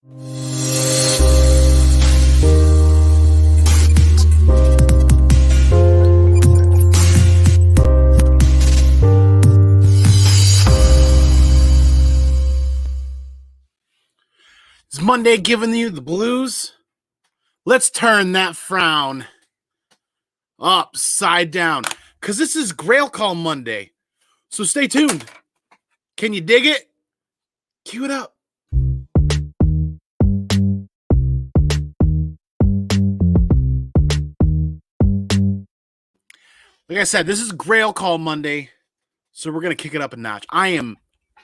Is Monday giving you the blues? Let's turn that frown upside down, because this is Grail Call Monday. So stay tuned. Can you dig it? Cue it up. Like I said, this is Grail Call Monday, so we're going to kick it up a notch. I am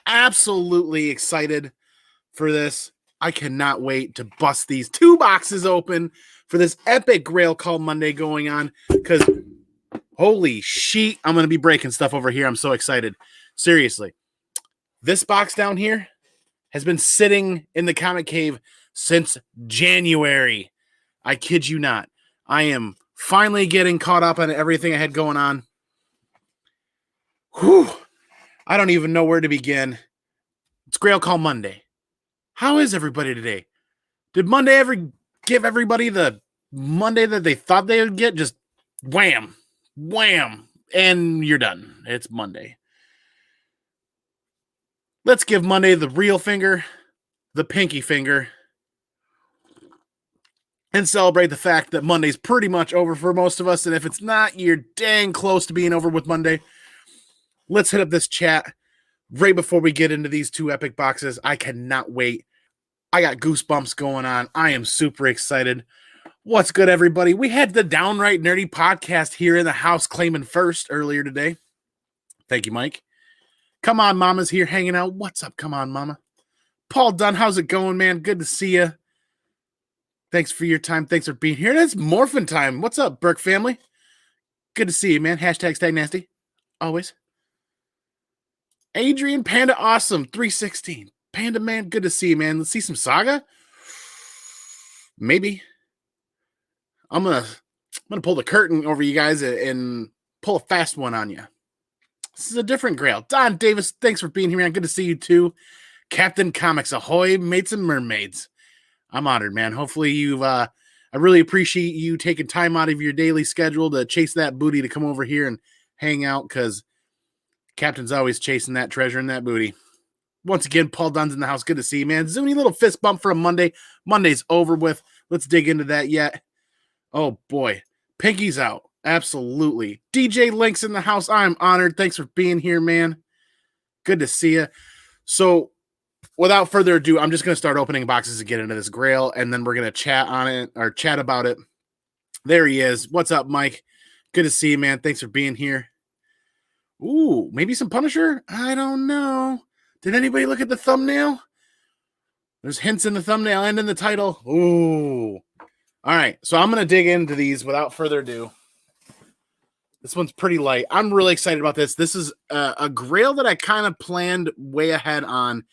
absolutely excited for this. I cannot wait to bust these 2 boxes open for this epic Grail Call Monday going on, because holy shit, I'm going to be breaking stuff over here. I'm so excited. Seriously. This box down here has been sitting in the comic cave since January. I kid you not. I am finally getting caught up on everything I had going on. Whew. I don't even know where to begin. It's Grail Call Monday. How is everybody today? Did Monday ever give everybody the Monday that they thought they would get? Just wham, wham, and you're done. It's Monday. Let's give Monday the real finger, the pinky finger, and celebrate the fact that Monday's pretty much over for most of us. And if it's not, you're dang close to being over with Monday. Let's hit up this chat right before we get into these 2 epic boxes. I cannot wait. I got goosebumps going on. I am super excited. What's good, everybody? We had the Downright Nerdy podcast here in the house claiming first earlier today. Thank you, Mike. Come on, Mama's here hanging out. What's up? Come on, Mama. Paul Dunn, how's it going, man? Good to see you. Thanks for your time. Thanks for being here. It's morphin' time. What's up, Burke family? Good to see you, man. Hashtag Stag Nasty. Always. Adrian Panda Awesome 316. Panda Man, good to see you, man. Let's see some Saga. Maybe. I'm gonna pull the curtain over you guys and pull a fast one on you. This is a different Grail. Don Davis, thanks for being here, man. Good to see you too. Captain Comics, ahoy, mates and mermaids. I'm honored, man. Hopefully you've I really appreciate you taking time out of your daily schedule to chase that booty to come over here and hang out, because Captain's always chasing that treasure and that booty. Once again, Paul Dunn's in the house. Good to see you, man. Zuni little fist bump for a Monday. Monday's over with. Let's dig into that yet. Oh, boy. Pinky's out. Absolutely. DJ Link's in the house. I'm honored. Thanks for being here, man. Good to see you. So, without further ado, I'm just going to start opening boxes to get into this Grail, and then we're going to chat on it, or chat about it. There he is. What's up, Mike? Good to see you, man. Thanks for being here. Ooh, maybe some Punisher? I don't know. Did anybody look at the thumbnail? There's hints in the thumbnail and in the title. Ooh. All right, so I'm going to dig into these without further ado. This one's pretty light. I'm really excited about this. This is a Grail that I kind of planned way ahead on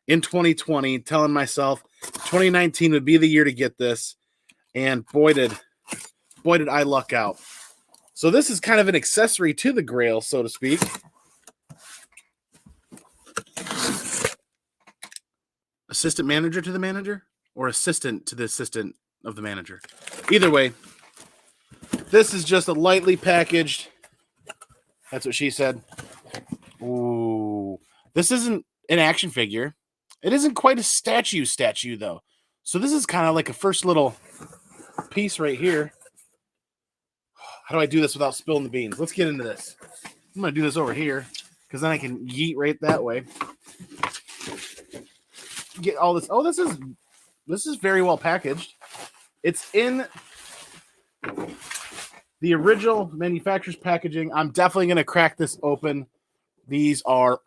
in 2020, telling myself 2019 would be the year to get this. And boy, did I luck out. So this is kind of an accessory to the Grail, so to speak. Assistant manager to the manager, or assistant to the assistant of the manager. Either way, this is just a lightly packaged. That's what she said. Ooh. This isn't an action figure. It isn't quite a statue, though. So this is kind of like a first little piece right here. How do I do this without spilling the beans? Let's get into this. I'm going to do this over here, because then I can yeet right that way. Get all this. Oh, this is very well packaged. It's in the original manufacturer's packaging. I'm definitely going to crack this open. These are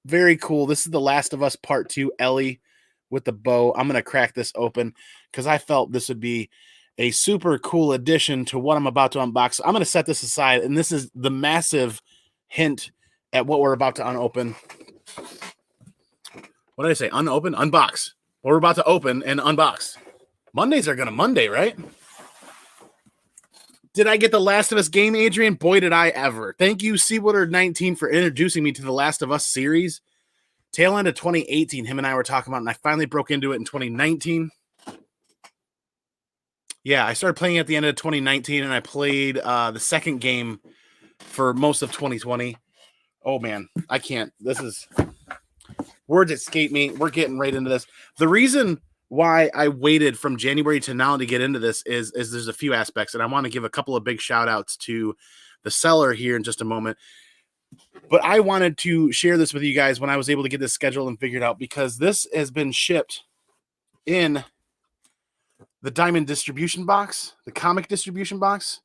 very cool. This is The Last of Us Part 2, Ellie with the bow. I'm going to crack this open because I felt this would be a super cool addition to what I'm about to unbox. So I'm going to set this aside, and this is the massive hint at what we're about to unopen. What did I say? Unopen? Unbox. What we're about to open and unbox. Mondays are going to Monday, right? Did I get the Last of Us game, Adrian? Boy, did I ever. Thank you, Seawater19, for introducing me to the Last of Us series. tail end of 2018, him and I were talking about, and I finally broke into it in 2019. Yeah, I started playing at the end of 2019, and I played the second game for most of 2020. Oh, man, I can't. Words escape me. We're getting right into this. The reason why I waited from January to now to get into this is there's a few aspects, and I want to give a couple of big shout outs to the seller here in just a moment. But I wanted to share this with you guys when I was able to get this scheduled and figured out, because this has been shipped in the Diamond distribution box, the comic distribution box.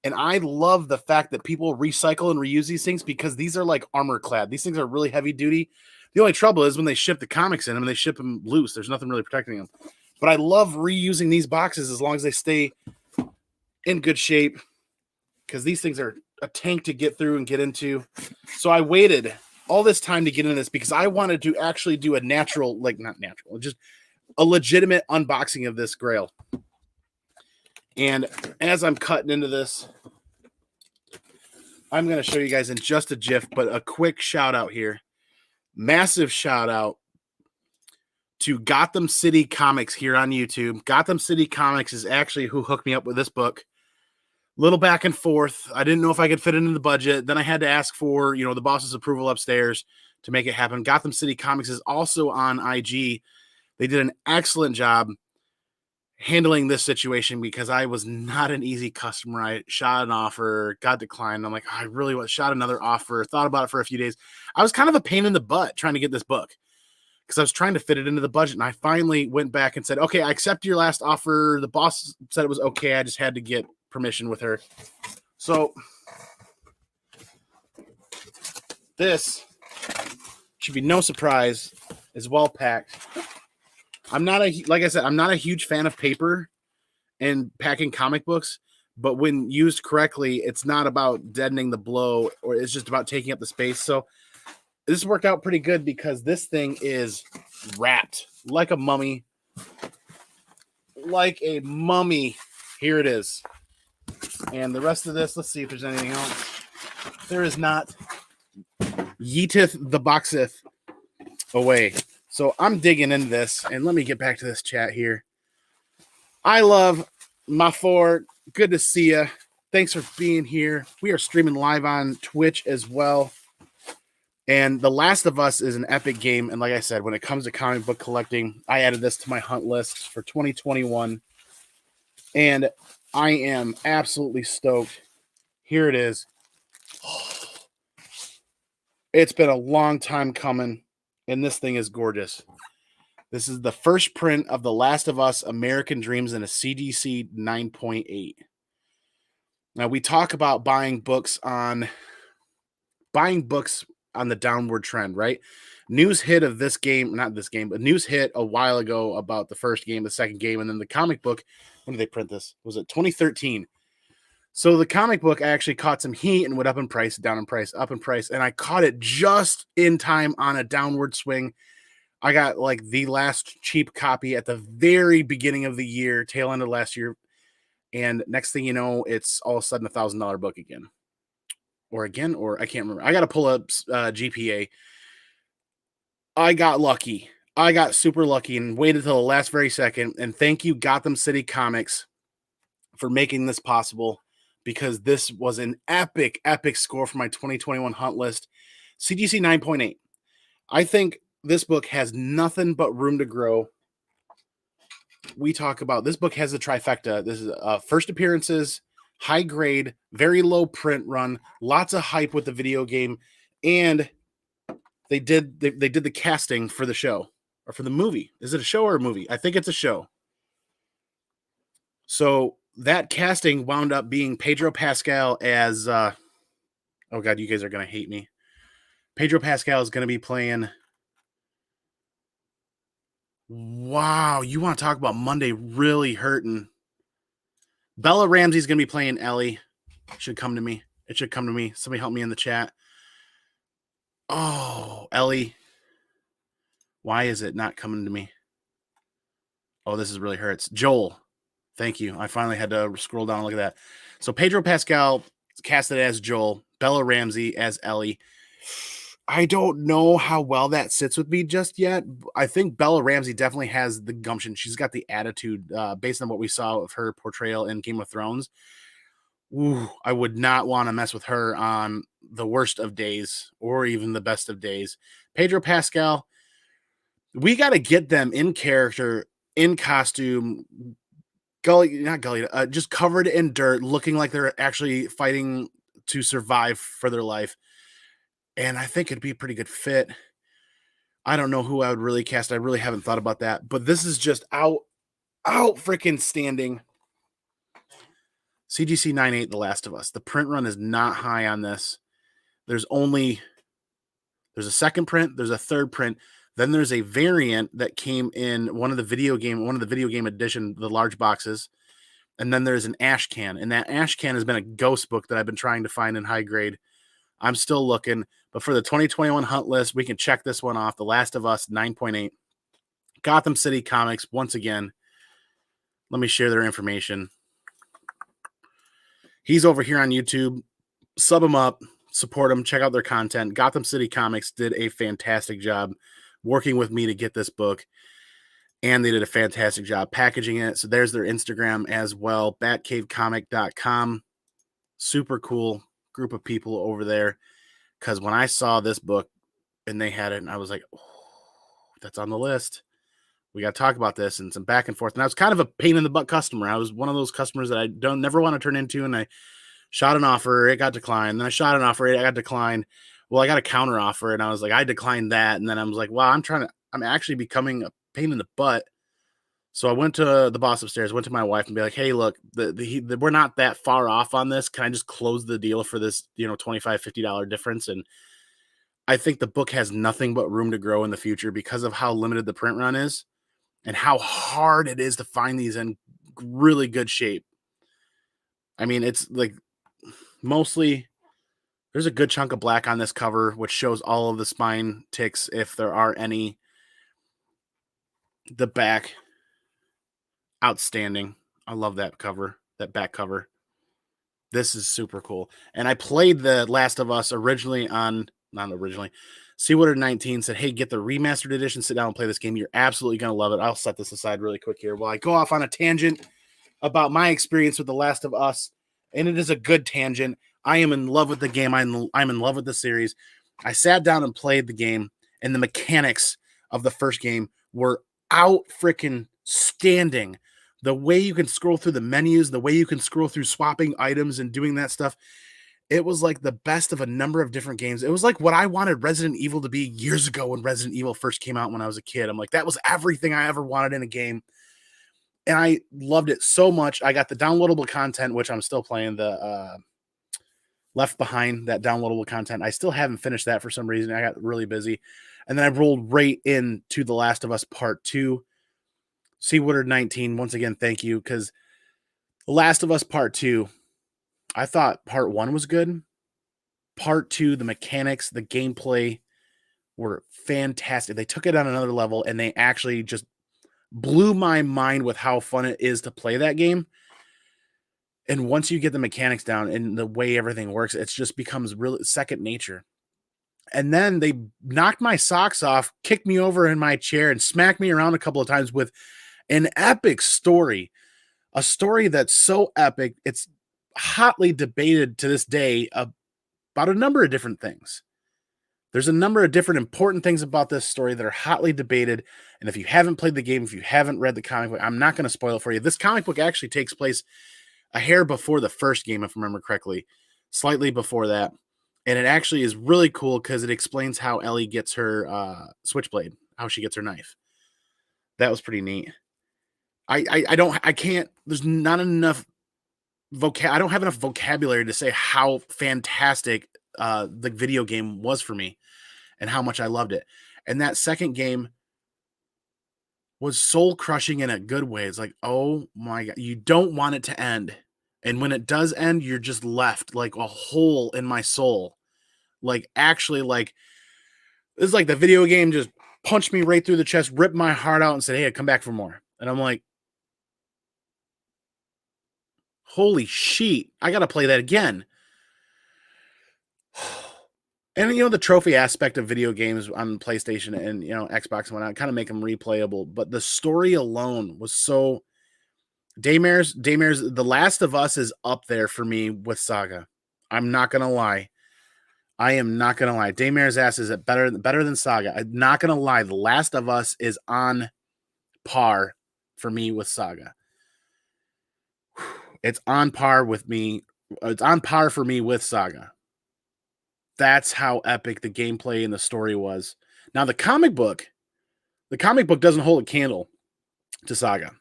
And I love the fact that people recycle and reuse these things, because these are like armor clad. These things are really heavy duty. The only trouble is when they ship the comics in them, they ship them loose. There's nothing really protecting them. But I love reusing these boxes as long as they stay in good shape, because these things are a tank to get through and get into. So I waited all this time to get into this because I wanted to actually do a natural, like not natural, just a legitimate unboxing of this Grail. And as I'm cutting into this, I'm going to show you guys in just a jiff, but a quick shout out here. Massive shout out to Gotham City Comics here on YouTube. Gotham City Comics is actually who hooked me up with this book. Little back and forth. I didn't know if I could fit it into the budget. Then I had to ask for, the boss's approval upstairs to make it happen. Gotham City Comics is also on IG. They did an excellent job handling this situation, because I was not an easy customer. I shot an offer, got declined. I'm like, I really shot another offer, thought about it for a few days. I was kind of a pain in the butt trying to get this book, because I was trying to fit it into the budget. And I finally went back and said, okay, I accept your last offer. The boss said it was okay. I just had to get permission with her. So this should be no surprise, is well packed. Like I said, I'm not a huge fan of paper and packing comic books, but when used correctly, it's not about deadening the blow, or it's just about taking up the space. So this worked out pretty good, because this thing is wrapped like a mummy. Like a mummy. Here it is. And the rest of this, let's see if there's anything else. There is not. Yeeteth the boxeth away. So I'm digging into this, and let me get back to this chat here. I love my Ford. Good to see you. Thanks for being here. We are streaming live on Twitch as well. And The Last of Us is an epic game. And like I said, when it comes to comic book collecting, I added this to my hunt list for 2021. And I am absolutely stoked. Here it is. It's been a long time coming, and this thing is gorgeous. This is the first print of The Last of Us American Dreams in a CDC 9.8. Now, we talk about buying books on the downward trend, right? News hit of this game, not this game, but news hit a while ago about the first game, the second game, and then the comic book. When did they print this? Was it 2013? So the comic book actually caught some heat and went up in price, down in price, up in price, and I caught it just in time on a downward swing. I got like the last cheap copy at the very beginning of the year, tail end of last year, and next thing you know, it's all of a sudden $1,000 book again. Or I can't remember. I got to pull up GPA. I got lucky. I got super lucky and waited till the last very second. And thank you, Gotham City Comics, for making this possible, because this was an epic, epic score for my 2021 hunt list. CGC 9.8. I think this book has nothing but room to grow. We talk about this book has a trifecta. This is first appearances, high grade, very low print run, lots of hype with the video game, and they did the casting for the show, or for the movie. Is it a show or a movie? I think it's a show. So that casting wound up being Pedro Pascal as oh god, you guys are gonna hate me. Pedro Pascal is gonna be playing. Wow, you want to talk about Monday really hurting? Bella Ramsey's gonna be playing Ellie. Should come to me. It should come to me. Somebody help me in the chat. Oh, Ellie. Why is it not coming to me? Oh, this is really hurts. Joel. Thank you. I finally had to scroll down and look at that. So Pedro Pascal casted as Joel, Bella Ramsey as Ellie. I don't know how well that sits with me just yet. I think Bella Ramsey definitely has the gumption. She's got the attitude based on what we saw of her portrayal in Game of Thrones. Ooh, I would not want to mess with her on the worst of days or even the best of days. Pedro Pascal, we got to get them in character, in costume, just covered in dirt, looking like they're actually fighting to survive for their life. And I think it'd be a pretty good fit. I don't know who I would really cast. I really haven't thought about that, but this is just out freaking standing. CGC 98, The Last of Us. The print run is not high on this. There's a second print, there's a third print, then there's a variant that came in one of the video game edition, the large boxes, and then there's an ash can, and that ash can has been a ghost book that I've been trying to find in high grade. I'm still looking, but for the 2021 hunt list, we can check this one off. The Last of Us 9.8. Gotham City Comics, once again. Let me share their information. He's over here on YouTube. Sub him up, support them, check out their content. Gotham City Comics did a fantastic job working with me to get this book, and they did a fantastic job packaging it. So there's their Instagram as well, batcavecomic.com. Super cool group of people over there, because when I saw this book and they had it, and I was like, oh, that's on the list. We got to talk about this, and some back and forth. And I was kind of a pain in the butt customer. I was one of those customers that I never want to turn into, and I shot an offer, it got declined. Then I shot an offer, it got declined. Well, I got a counter offer, and I was like, I declined that. And then I was like, wow, I'm actually becoming a pain in the butt. So I went to the boss upstairs, went to my wife and be like, hey, look, we're not that far off on this. Can I just close the deal for this, $25, $50 difference? And I think the book has nothing but room to grow in the future because of how limited the print run is and how hard it is to find these in really good shape. I mean, it's like mostly there's a good chunk of black on this cover, which shows all of the spine ticks if there are any. The back, outstanding. I love that cover, that back cover. This is super cool. And I played The Last of Us originally on, not originally, Seawater 19 said, hey, get the remastered edition, sit down and play this game. You're absolutely going to love it. I'll set this aside really quick here while I go off on a tangent about my experience with The Last of Us. And it is a good tangent. I am in love with the game. I'm in love with the series. I sat down and played the game, and the mechanics of the first game were out freaking standing. The way you can scroll through the menus, the way you can scroll through swapping items and doing that stuff, it was like the best of a number of different games. It was like what I wanted Resident Evil to be years ago when Resident Evil first came out when I was a kid. I'm like, that was everything I ever wanted in a game. And I loved it so much. I got the downloadable content, which I'm still playing, the Left Behind, that downloadable content. I still haven't finished that for some reason. I got really busy. And then I rolled right into The Last of Us Part 2. Seawater 19, once again, thank you, because The Last of Us Part 2, I thought Part 1 was good. Part 2, the mechanics, the gameplay were fantastic. They took it on another level, and they actually just blew my mind with how fun it is to play that game. And once you get the mechanics down and the way everything works, it just becomes really second nature. And then they knocked my socks off, kicked me over in my chair, and smacked me around a couple of times with an epic story. A story that's so epic, it's hotly debated to this day about a number of different things. There's a number of different important things about this story that are hotly debated. And if you haven't played the game, if you haven't read the comic book, I'm not going to spoil it for you. This comic book actually takes place a hair before the first game, if I remember correctly, slightly before that. And it actually is really cool because it explains how Ellie gets her switchblade, how she gets her knife. That was pretty neat. I can't, there's not enough I don't have enough vocabulary to say how fantastic the video game was for me and how much I loved it. And that second game was soul crushing in a good way. It's like, oh my God, you don't want it to end. And when it does end, you're just left like a hole in my soul. Like actually, like it's like the video game just punched me right through the chest, ripped my heart out and said, hey, come back for more. And I'm like, holy shit, I got to play that again. And, the trophy aspect of video games on PlayStation and, Xbox and whatnot kind of make them replayable. But the story alone was so... Daymare's The Last of Us is up there for me with Saga. I'm not going to lie. I am not going to lie. Daymare's ass is better than Saga. I'm not going to lie. The Last of Us is on par for me with Saga. It's on par with me. It's on par for me with Saga. That's how epic the gameplay and the story was. Now, the comic book doesn't hold a candle to Saga.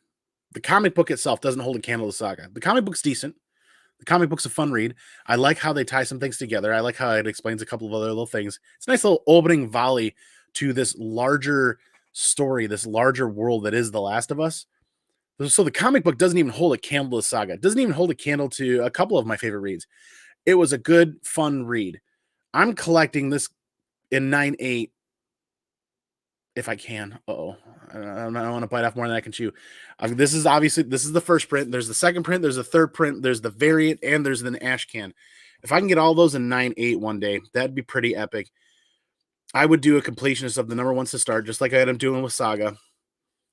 The comic book itself doesn't hold a candle to Saga. The comic book's decent. The comic book's a fun read. I like how they tie some things together. I like how it explains a couple of other little things. It's a nice little opening volley to this larger story, this larger world that is The Last of Us. So the comic book doesn't even hold a candle to Saga. It doesn't even hold a candle to a couple of my favorite reads. It was a good, fun read. I'm collecting this in 9.8 if I can. Uh-oh. I don't want to bite off more than I can chew. This is the first print. There's the second print. There's the third print. There's the variant, and there's an ash can. If I can get all those in 9.8 one day, that'd be pretty epic. I would do a completionist of the number ones to start, just like I am doing with Saga.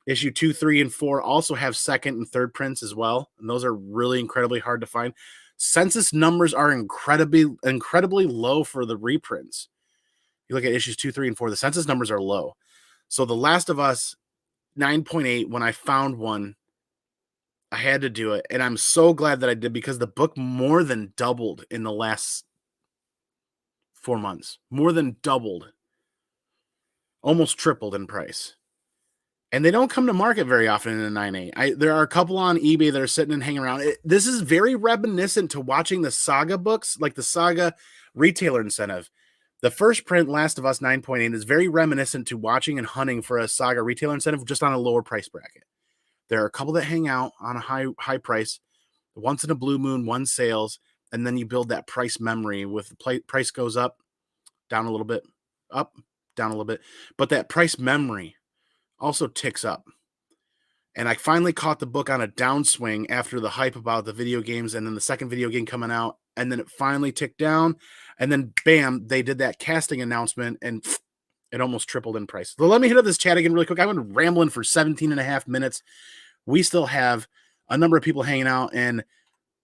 Issue 2, 3, and 4 also have second and third prints as well, and those are really incredibly hard to find. Census numbers are incredibly low for the reprints. You look at issues 2, 3, and 4, the census numbers are low. So The Last of Us 9.8, when I found one, I had to do it, and I'm so glad that I did, because the book more than doubled in the last 4 months. More than doubled. Almost tripled in price. And they don't come to market very often in a 9.8. There are a couple on eBay that are sitting and hanging around. This is very reminiscent to watching the Saga books, like the Saga retailer incentive. The first print, Last of Us 9.8, is very reminiscent to watching and hunting for a Saga retailer incentive, just on a lower price bracket. There are a couple that hang out on a high price. Once in a blue moon, one sales, and then you build that price memory with the price goes up, down a little bit, up, down a little bit. But that price memory also ticks up. And I finally caught the book on a downswing after the hype about the video games, and then the second video game coming out, and then it finally ticked down, and then bam, they did that casting announcement, and it almost tripled in price. So let me hit up this chat again really quick. I've been rambling for 17 and a half minutes. We still have a number of people hanging out, and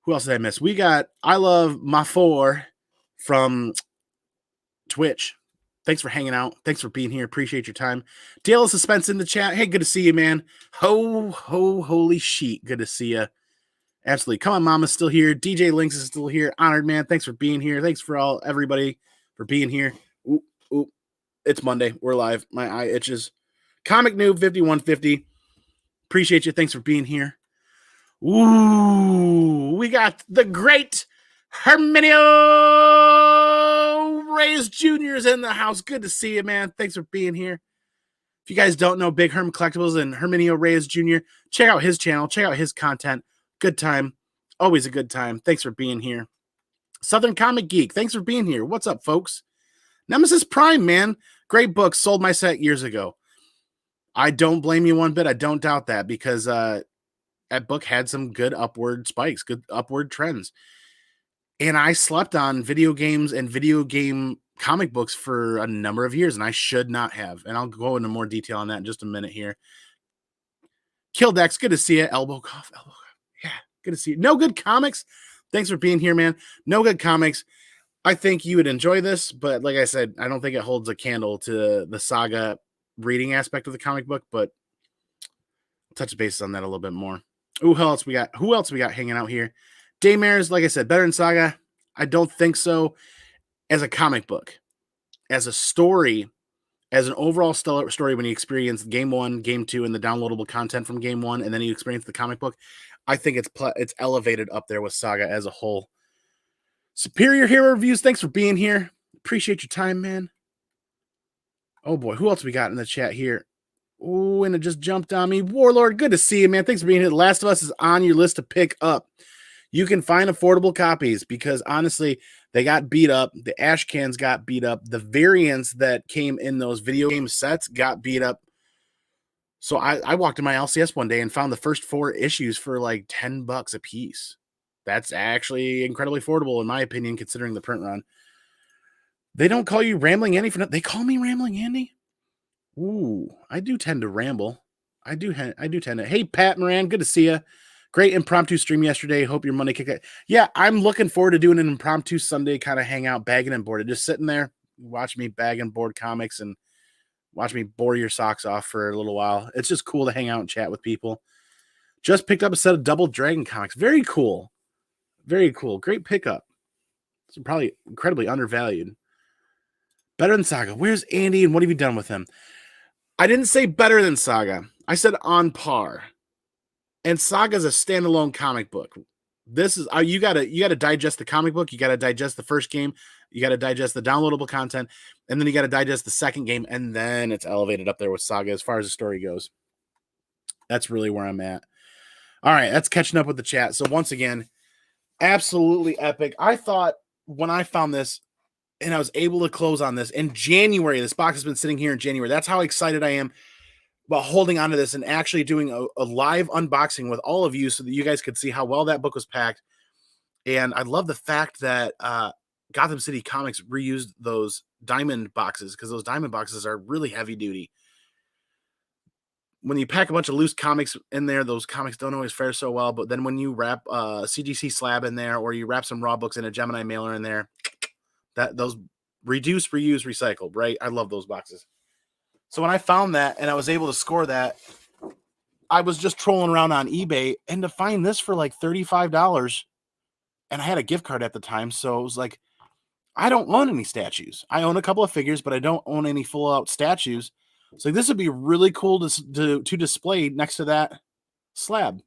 who else did I miss? We got I Love My4 from Twitch. Thanks for hanging out. Thanks for being here. Appreciate your time. Dale of Suspense in the chat. Hey, good to see you, man. Holy sheet. Good to see you. Absolutely. Come on, Mama's still here. DJ Links is still here. Honored, man. Thanks for being here. Thanks for everybody for being here. Ooh. It's Monday. We're live. My eye itches. Comic Noob 5150. Appreciate you. Thanks for being here. Ooh, we got the great Herminio Reyes Jr. is in the house. Good to see you, man. Thanks for being here. If you guys don't know Big Herm Collectibles and Herminio Reyes Jr., check out his channel. Check out his content. Good time. Always a good time. Thanks for being here. Southern Comic Geek. Thanks for being here. What's up, folks? Nemesis Prime, man. Great book. Sold my set years ago. I don't blame you one bit. I don't doubt that, because that book had some good upward spikes, good upward trends. And I slept on video games and video game comic books for a number of years, and I should not have. And I'll go into more detail on that in just a minute here. Killdex, good to see you. Elbow cough. Yeah, good to see you. No Good Comics. Thanks for being here, man. No Good Comics. I think you would enjoy this, but like I said, I don't think it holds a candle to the Saga reading aspect of the comic book, but I'll touch base on that a little bit more. Ooh, who else we got hanging out here? Daymare's, like I said, better than Saga. I don't think so. As a comic book, as a story, as an overall stellar story, when you experience game 1, game 2, and the downloadable content from game 1, and then you experience the comic book, I think it's elevated up there with Saga as a whole. Superior Hero Reviews, thanks for being here. Appreciate your time, man. Oh boy, who else we got in the chat here? Oh, and it just jumped on me. Warlord, good to see you, man. Thanks for being here. The Last of Us is on your list to pick up. You can find affordable copies, because honestly, they got beat up. The ash cans got beat up. The variants that came in those video game sets got beat up. So I walked in my LCS one day and found the first 4 issues for like $10 a piece. That's actually incredibly affordable, in my opinion, considering the print run. They don't call you Rambling Andy for nothing. They call me Rambling Andy? Ooh, I do tend to ramble. I do tend to. Hey, Pat Moran, good to see you. Great impromptu stream yesterday. Hope your Monday kick. Yeah, I'm looking forward to doing an impromptu Sunday kind of hangout, bagging and boarded. Just sitting there, watch me bag and board comics and watch me bore your socks off for a little while. It's just cool to hang out and chat with people. Just picked up a set of Double Dragon comics. Very cool. Very cool. Great pickup. It's probably incredibly undervalued. Better than Saga. Where's Andy and what have you done with him? I didn't say better than Saga. I said on par. And Saga's a standalone comic book. This is you gotta digest the comic book. You gotta digest the first game. You gotta digest the downloadable content, and then you gotta digest the second game, and then it's elevated up there with Saga as far as the story goes. That's really where I'm at. All right, that's catching up with the chat. So once again, absolutely epic. I thought when I found this and I was able to close on this in January, this box has been sitting here in January. That's how excited I am about holding on to this and actually doing a live unboxing with all of you so that you guys could see how well that book was packed. And I love the fact that Gotham City Comics reused those diamond boxes because those diamond boxes are really heavy duty. When you pack a bunch of loose comics in there, those comics don't always fare so well. But then when you wrap a CGC slab in there or you wrap some raw books in a Gemini mailer in there, those reduce, reuse, recycle, right? I love those boxes. So when I found that and I was able to score that, I was just trolling around on eBay and to find this for like $35 and I had a gift card at the time. So it was like, I don't own any statues. I own a couple of figures, but I don't own any full out statues. So this would be really cool to display next to that slab.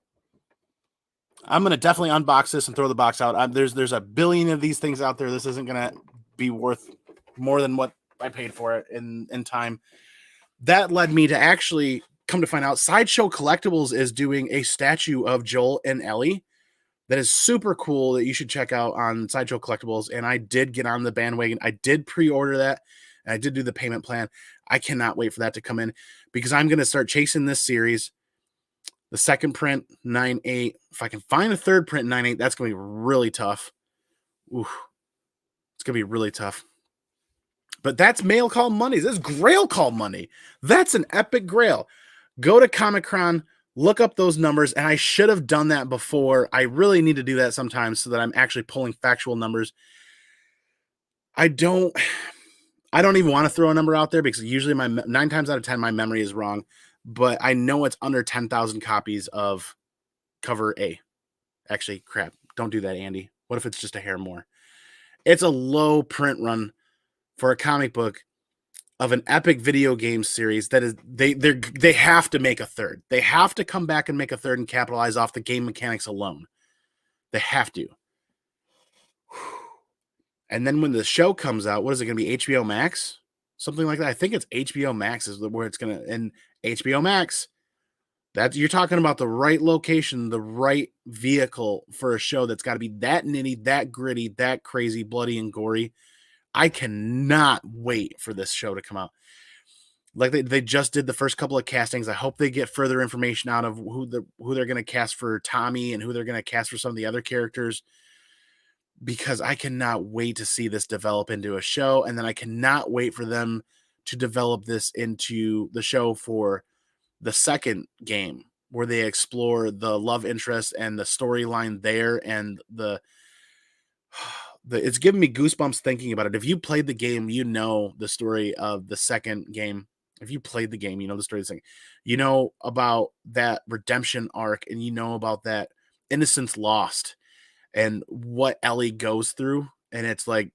I'm going to definitely unbox this and throw the box out. There's a billion of these things out there. This isn't going to be worth more than what I paid for it in time. That led me to actually come to find out Sideshow Collectibles is doing a statue of Joel and Ellie that is super cool that you should check out on Sideshow Collectibles. And I did get on the bandwagon. I did pre-order that. And I did do the payment plan. I cannot wait for that to come in because I'm going to start chasing this series. The second print, 9.8. If I can find a third print, 9.8, that's going to be really tough. Ooh, it's going to be really tough. But that's Mail Call Mondays. This is Grail Call Monday. That's an epic Grail. Go to Comic-Con, look up those numbers, and I should have done that before. I really need to do that sometimes so that I'm actually pulling factual numbers. I don't even want to throw a number out there because usually 9 times out of 10, my memory is wrong, but I know it's under 10,000 copies of cover A. Actually, crap. Don't do that, Andy. What if it's just a hair more? It's a low print run for a comic book of an epic video game series that is they have to make a third. They have to come back and make a third and capitalize off the game mechanics alone. They have to. And then when the show comes out, what is it going to be? HBO Max? Something like that. I think it's HBO Max is where it's going to, and HBO Max, you're talking about the right location, the right vehicle for a show that's got to be that nitty, that gritty, that crazy, bloody and gory. I cannot wait for this show to come out. Like they just did the first couple of castings. I hope they get further information out of who they're going to cast for Tommy and who they're going to cast for some of the other characters. Because I cannot wait to see this develop into a show. And then I cannot wait for them to develop this into the show for the second game where they explore the love interest and the storyline there. And it's giving me goosebumps thinking about it. If you played the game, you know the story of the second game. If you played the game, you know the story of the second. You know about that redemption arc and you know about that innocence lost. And what Ellie goes through, and it's like,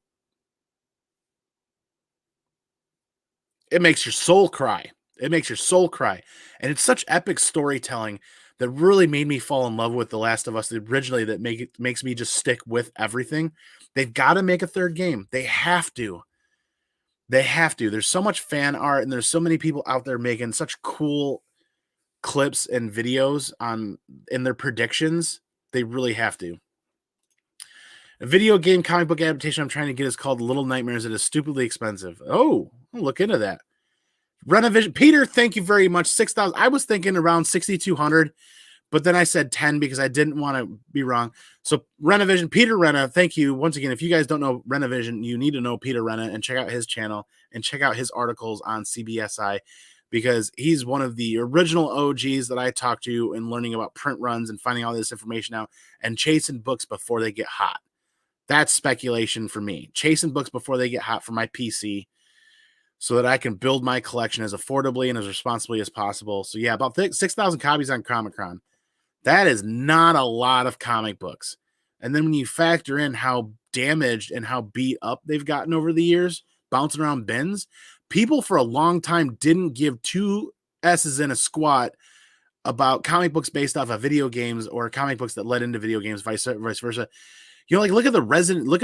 it makes your soul cry. It makes your soul cry. And it's such epic storytelling that really made me fall in love with The Last of Us originally that makes me just stick with everything. They've got to make a third game. They have to. They have to. There's so much fan art, and there's so many people out there making such cool clips and videos in their predictions. They really have to. A video game comic book adaptation I'm trying to get is called Little Nightmares. It is stupidly expensive. Oh, I'll look into that. Renna Vision. Peter, thank you very much. 6,000. I was thinking around 6,200, But then I said 10 because I didn't want to be wrong. So Renna, Peter Renna, thank you. Once again, if you guys don't know Renna, you need to know Peter Renna and check out his channel and check out his articles on CBSI, because he's one of the original OGs that I talked to in learning about print runs and finding all this information out and chasing books before they get hot. That's speculation for me. Chasing books before they get hot for my PC so that I can build my collection as affordably and as responsibly as possible. So yeah, about 6,000 copies on Comic-Con. That is not a lot of comic books. And then when you factor in how damaged and how beat up they've gotten over the years, bouncing around bins, people for a long time didn't give two S's in a squat about comic books based off of video games or comic books that led into video games, vice versa. You know, like look at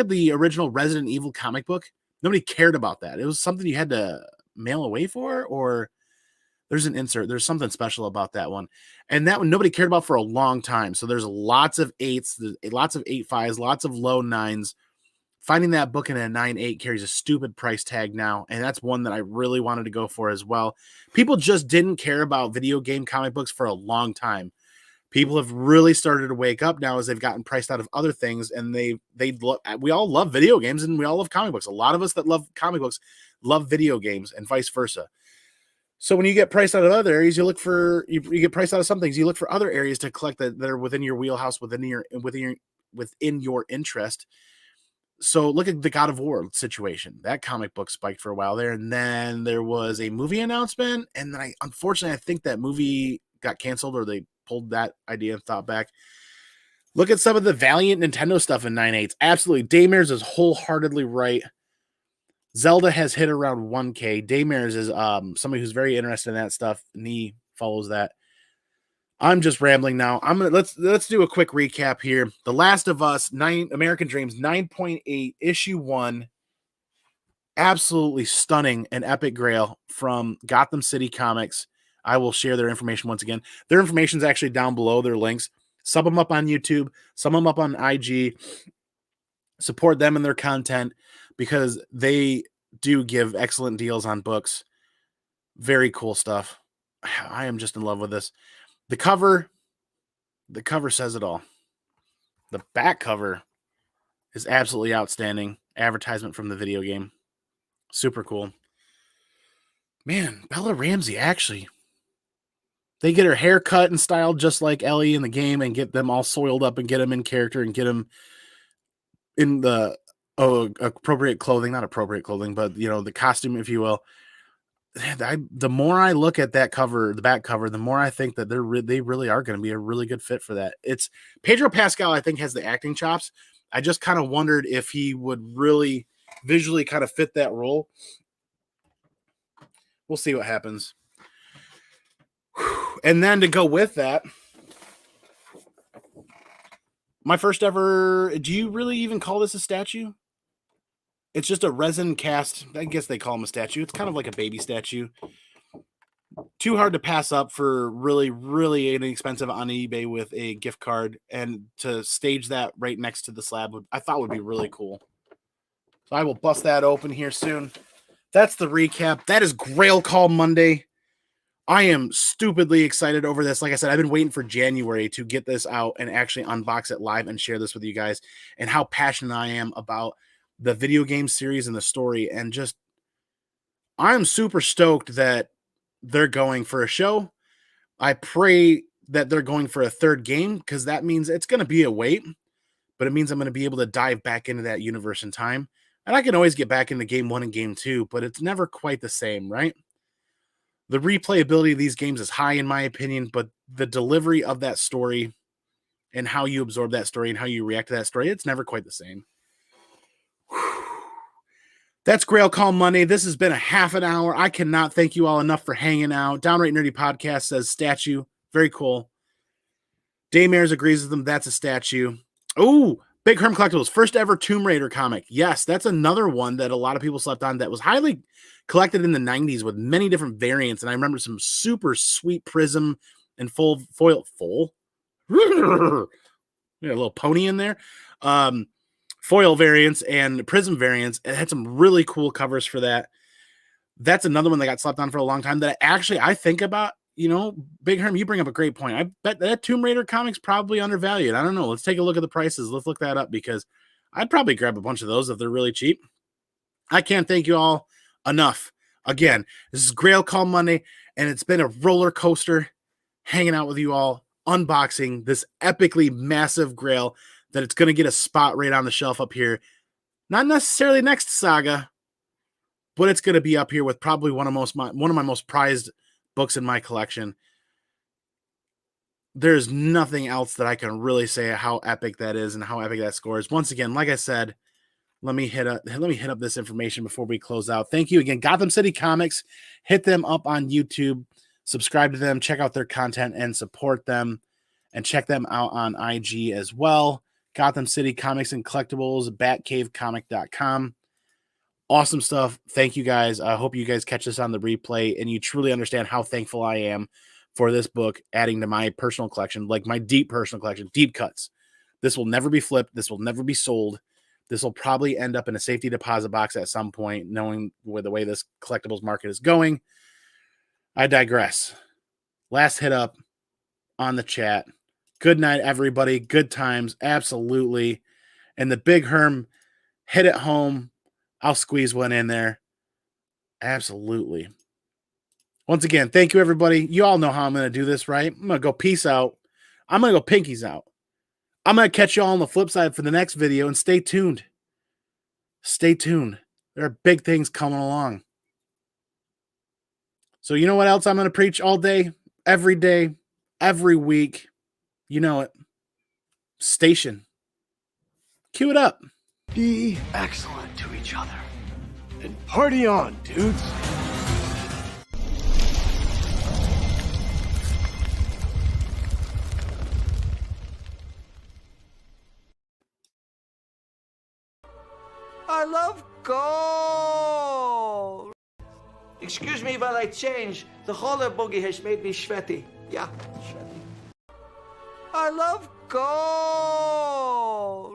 the original Resident Evil comic book. Nobody cared about that. It was something you had to mail away for, or there's an insert. There's something special about that one. And that one nobody cared about for a long time. So there's lots of 8s, lots of 8.5s, lots of low 9s. Finding that book in a 9.8 carries a stupid price tag now. And that's one that I really wanted to go for as well. People just didn't care about video game comic books for a long time. People have really started to wake up now as they've gotten priced out of other things. And we all love video games and we all love comic books. A lot of us that love comic books love video games and vice versa. So when you get priced out of other areas, you get priced out of some things. You look for other areas to collect that are within your wheelhouse, within your interest. So look at the God of War situation. That comic book spiked for a while there, and then there was a movie announcement, and then unfortunately I think that movie got canceled, or they pulled that idea and thought back. Look at some of the Valiant Nintendo stuff in 9.8. Absolutely, Daymares is wholeheartedly right. Zelda has hit around 1K. Daymares is somebody who's very interested in that stuff, and he follows that. I'm just rambling now. Let's do a quick recap here. The Last of Us, American Dreams, 9.8, issue 1. Absolutely stunning and epic Grail from Gotham City Comics. I will share their information once again. Their information is actually down below, their links. Sub them up on YouTube, sub them up on IG. Support them and their content because they do give excellent deals on books. Very cool stuff. I am just in love with this. The cover says it all. The back cover is absolutely outstanding. Advertisement from the video game. Super cool. Man, Bella Ramsey, actually. They get her hair cut and styled just like Ellie in the game and get them all soiled up and get them in character and get them in the appropriate clothing. Not appropriate clothing, but, the costume, if you will. The more I look at that cover, the back cover, the more I think that they really are going to be a really good fit for that. It's Pedro Pascal, I think, has the acting chops. I just kind of wondered if he would really visually kind of fit that role. We'll see what happens. And then to go with that, my first ever, do you really even call this a statue? It's just a resin cast. I guess they call them a statue. It's kind of like a baby statue. Too hard to pass up for really, really inexpensive on eBay with a gift card. And to stage that right next to the slab, I thought would be really cool. So I will bust that open here soon. That's the recap. That is Grail Call Monday. I am stupidly excited over this. Like I said, I've been waiting for January to get this out and actually unbox it live and share this with you guys, and how passionate I am about the video game series and the story. And just, I'm super stoked that they're going for a show. I pray that they're going for a third game, because that means it's going to be a wait, but it means I'm going to be able to dive back into that universe in time. And I can always get back into game 1 and game 2, but it's never quite the same, right? The replayability of these games is high in my opinion, but the delivery of that story and how you absorb that story and how you react to that story, it's never quite the same. That's Grail Call Monday. This has been a half an hour. I cannot thank you all enough for hanging out. Downright Nerdy Podcast says statue. Very cool. Daymares agrees with them. That's a statue. Oh, Big Herm Collectibles. First ever Tomb Raider comic. Yes, that's another one that a lot of people slept on that was highly collected in the 90s with many different variants. And I remember some super sweet prism and full foil. A little pony in there. Foil variants and prism variants. It had some really cool covers for that. That's another one that got slept on for a long time that I think about you know, Big Herm, you bring up a great point. I bet that Tomb Raider comic's probably undervalued. I don't know. Let's take a look at the prices. Let's look that up because I'd probably grab a bunch of those if they're really cheap. I can't thank you all enough. Again, this is Grail Call Monday, and it's been a roller coaster hanging out with you all, unboxing this epically massive Grail that it's going to get a spot right on the shelf up here. Not necessarily next to Saga, but it's going to be up here with probably one of my most prized books in my collection. There's nothing else that I can really say how epic that is and how epic that score is. Once again, like I said, let me hit up this information before we close out. Thank you again, Gotham City Comics. Hit them up on YouTube, subscribe to them, check out their content, and support them. And check them out on IG as well. Gotham City Comics and Collectibles, BatcaveComic.com. Awesome stuff. Thank you guys. I hope you guys catch this on the replay and you truly understand how thankful I am for this book adding to my personal collection, like my deep personal collection, deep cuts. This will never be flipped. This will never be sold. This will probably end up in a safety deposit box at some point, knowing where the way this collectibles market is going. I digress. Last hit up on the chat. Good night, everybody. Good times. Absolutely. And the Big Herm hit it home. I'll squeeze one in there. Absolutely. Once again, thank you, everybody. You all know how I'm going to do this, right? I'm going to go peace out. I'm going to go pinkies out. I'm going to catch you all on the flip side for the next video, and stay tuned. Stay tuned. There are big things coming along. So you know what else I'm going to preach all day, every week? You know it. Station. Cue it up. Be excellent to each other. And party on, dudes. I love gold. Excuse me while I change. The roller boogie has made me sweaty. Yeah, sweaty. I love gold.